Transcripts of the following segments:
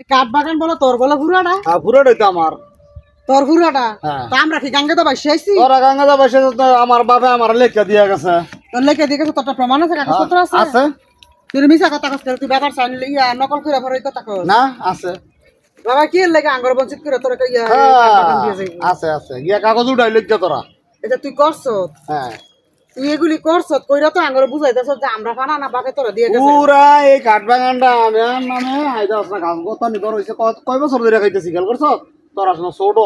কাঠ বাগান বলো তোর বলো পুরাটা হ্যাঁ পুরোটাই তো আমার। তোর পুরাটা হ্যাঁ। তা আমরা কি গাঙ্গে তো বাইসে আইছি তোরা গঙ্গা বসে আমার বাবা আমার লেখা দিয়ে গেছে। তোর লেখে দিকে তোর প্রমাণ আছে কাগজপত্র আছে আছে তুই মিছা কথা কস তুই ব্যাপার চাই ইয়া নকল করে ভরে কথা কস না আছে। বাবা কি লেগে আঙ্গর বঞ্চিত করে তোর ইয়া হ্যাঁ, কাঠ বাগান দিয়ে যাইবো আছে আছে গিয়া কাগজ উঠাই লেখা তোরা। এটা তুই করছ হ্যাঁ তুই এগুলি করছ কইরা তো আঙ্গর বুঝাইতেছ যে আমরা ফানা না বাকে তোরা দিয়ে গেছে পুরা এই কাঠ বাগানটা আমি মানে আইদা আসনা গাছ কত নিবার হইছে কয় বছর ধরে খাইতেছি খেয়াল করছ তোরা শোনা ছোট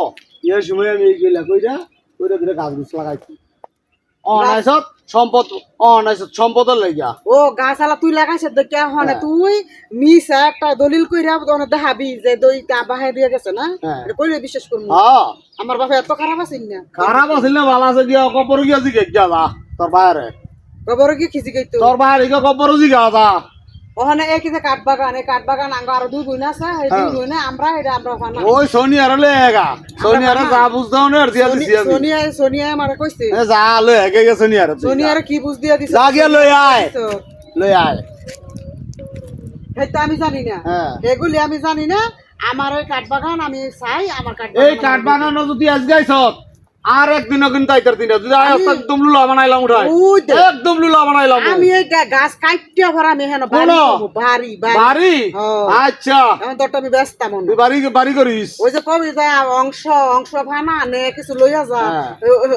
এই সময় আমি গেলা কইরা কইরা ধরে গাছ গুছ লাগাইছি অনাইছত সম্পদ অনাইছত সম্পদের লাগিয়া। ও গাছালা তুই লাগাইছ দেখে হনে তুই মিছা একটা দলিল কইরা ওনে দেখাবি যে দইটা বাহে দিয়ে গেছে না হ্যাঁ। এটা কইলে বিশ্বাস করব হ্যাঁ আমার বাবা এত খারাপ আছেন না খারাপ আছিল না ভালো আছে গিয়া কবর গিয়া জিগে গিয়া যা তোর বাইরে খবর কি খিজি গইতো তোর বাইরে গিয়া কবর জিগা যা। ওখানে এই যে কাঠ বাগান এই কাঠ বাগান আঙ্গ আরো দুই বোন আছে এই দুই বোনে আমরা এটা আমরা ফানা ওই সোনিয়ার লেগা সোনিয়ার যা বুঝদাও না আর দিয়া দিছি আমি সোনিয়া আমারে কইছে এ যা লই আগে গে সোনিয়ার সোনিয়ার কি বুঝ দিয়া দিছে যা গিয়া লই আয় লই আয়। এটা আমি জানি না হ্যাঁ এগুলি আমি জানি না আমার ওই কাঠ বাগান আমি চাই আমার কাঠ এই কাঠ বাগানো যদি আজ গাইছ আর একদিন কিন্তু আইতার দিন যদি আয় একদম লুলা বানাইলাম উঠাই ওই দে। একদম লুলা বানাইলাম আমি এই গাছ কাটতে ভরা আমি হেন বাড়ি কোনো? করবো, বাড়ি বাড়ি বাড়ি হ্যাঁ। আচ্ছা এখন তোরটা আমি ব্যস্ত মনে তুই বাড়ি বাড়ি করিস ওই যে কবি যা অংশ অংশ ভানা নে কিছু লইয়া যা হ্যাঁ।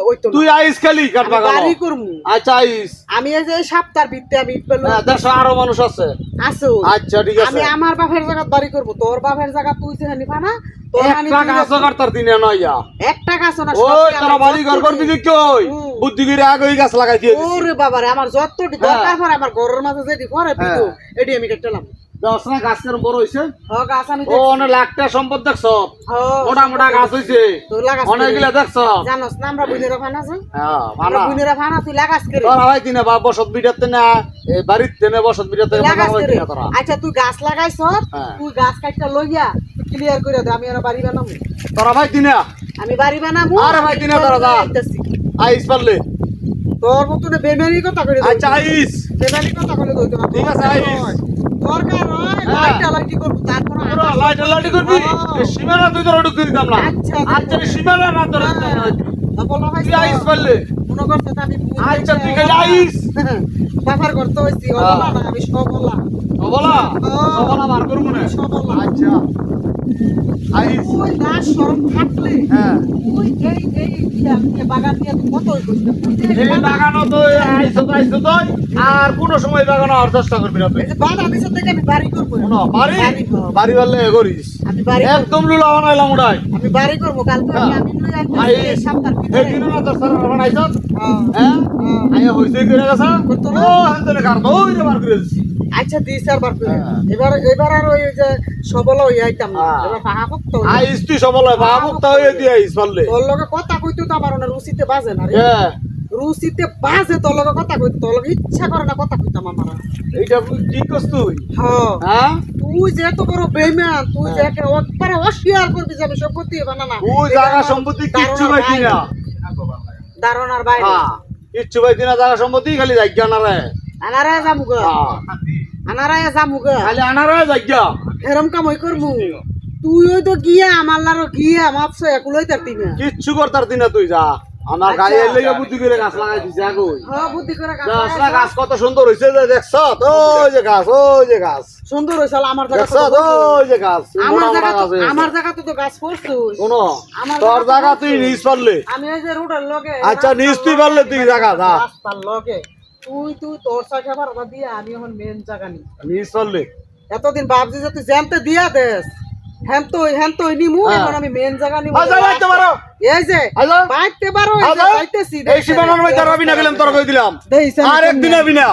ওই তো না। তুই আইস খালি কাঠ আমি বাগানো বাড়ি করমু আচ্ছা আইস আমি এই যে এই সপ্তাহ ভিত্তি আমি ইট পেলো হ্যাঁ দেশ আরো মানুষ আছে আসো আচ্ছা ঠিক আছে আমি আমার বাপের জায়গা বাড়ি করবো তোর বাপের জায়গা তুই যে হানি ফানা তোর হানি একটা তুই গাছ কাটতার দিনে নয়া একটা গাছ না ওই তোরা বাড়ি ঘর করবি কি কই বুদ্ধি করে আগে ওই গাছ লাগাই দিয়ে দিস। ওরে বাবারে আমার যতটি দরকার পড়ে আমার ঘরের মাঝে যেটি করে পিতো এটি আমি কেটেলাম দশ না গাছ কেন বড় হইছে হ গাছ আমি ও অনেক লাখটা সম্পদ দেখছ হ মোটা মোটা গাছ হইছে তুই লাগাস অনেকগুলা দেখছ। জানোস না আমরা বুইনেরা ফানা আছে হ্যাঁ আমরা ভালো বুইনেরা ফানা তুই লাগাস করে তোরা ভাই তিনে বা বসত বিটাতে না এই বাড়িতে না বসত বিটাতে লাগাস ভাই করে তিনে তোরা আচ্ছা তুই গাছ লাগাইছ হ্যাঁ। তুই গাছ কাটটা লইয়া তুই ক্লিয়ার করে দে আমি আর বাড়ি বানাবো তোরা ভাই তিনে আমি বাড়ি বানাবো আরে ভাই তিনে তোরা যা আইতাছি। আইস পারলে তোর মতন বেমারি কথা করে আচ্ছা আইস বেমারি কথা করে দইতো না ঠিক আছে, আইস। দরকার হয় লাইট লাইটি করব তারপর তোরা লাইট লাইট করবি এই সীমানা তুই তোরা ঢুকিয়ে দিতাম না আচ্ছা, আচ্ছা এই সীমানা না তোরা বলা ভাই তুই আইস পারলে মনে করতে আমি আচ্ছা তুই খালি আইস বাবার করতে হইছি বলা না আমি সব বলা বলা বলা মার করবো না সব বলা আচ্ছা আইস ওই গাছ সরম থাকলে হ্যাঁ ওই এই বাগান দিয়ে তুই কত কইছিস এই বাগানো তো আইসো তো আর কোনো সময় বাগানো আর চেষ্টা করবি না তুই এই যে বাগান দিছ থেকে আমি বাড়ি করব শোনো বাড়ি বাড়ি করব। বাড়ি বললে করিস আমি বাড়ি একদম লুলা বানাইলাম উড়াই আমি বাড়ি করব কালকে আমি লই আসছি আইস সপ্তাহ এই ভিতরে দিন না তোর সারা বানাইছ হ্যাঁ হ্যাঁ আইয়া হইছে করে গেছে করতো না? ও হাতে কার ওই রে বার করে দিছি আচ্ছা দিই স্যার বার করে হ্যাঁ। এবার আর ওই যে সবল হই আইতাম না হ্যাঁ। এবার পাহা করতে আইস তুই সবল বাবুকটা হয়ে দিয়ে আইস পারলে তোর লগে কথা কইতো তো আমার না রুচিতে বাজে না রে হ্যাঁ রুচিতে বাজে তোর লগে কথা কইতো তোর লগে ইচ্ছা করে না কথা কইতাম আমার এইটা কি করছ তুই হ্যাঁ হ্যাঁ তুই যে এত বড় বেইমান তুই যে একবারে অস্বীকার করবি যে আমি সম্পত্তি বানানা ওই জায়গা সম্পত্তি কিচ্ছু পাইছি না দারোনার বাইরে হ্যাঁ কিচ্ছু পাইছি না জায়গা সম্পত্তি খালি জায়গা না রে আনারা যামুগা হ্যাঁ আনারা যামুগা খালি আনারে জায়গা এরম কাম হই করমু তুই ওই তো গিয়া আমার লারো গিয়া মাপছো একুলই তারতি না কিচ্ছু করতার দিনা তুই যা আমার গায়ে এলে বুদ্ধি করে গাছ লাগাই দিছে আগই হ্যাঁ বুদ্ধি করে কাজ গাছটা গাছ কত সুন্দর হইছে যে দেখছ ওই যে গাছ ওই যে গাছ সুন্দর হইছে আমার জায়গা দেখছ ওই যে গাছ আমার মোটা মোটা জায়গা গাছ হয়েছে। আমার জায়গা তো গাছ করছিস শোনো আমার তোর জায়গা জায়গা তো তুই করছিস। নিজ পারলে আমি এই যে রোডের লগে আচ্ছা নিজ তুই পারলে তুই জায়গা যা রাস্তার লগে তুই তোর সাথে আবার ওটা দিয়া আমি এখন মেন জায়গা নি নিজ পারলে এতদিন ভাবছি যে তুই জ্যামতে দিয়া দেস হ্যান তো নিমু হ্যাঁ। এখন আমি মেন জায়গা নিমু আচ্ছা বাইতে পারো এই যে আচ্ছা বাইতে পারো এই যে আচ্ছা পাইতেছি এই সীমানার মধ্যে রবি না গেলাম তোর কই দিলাম দেইছেন আর একদিন আবি না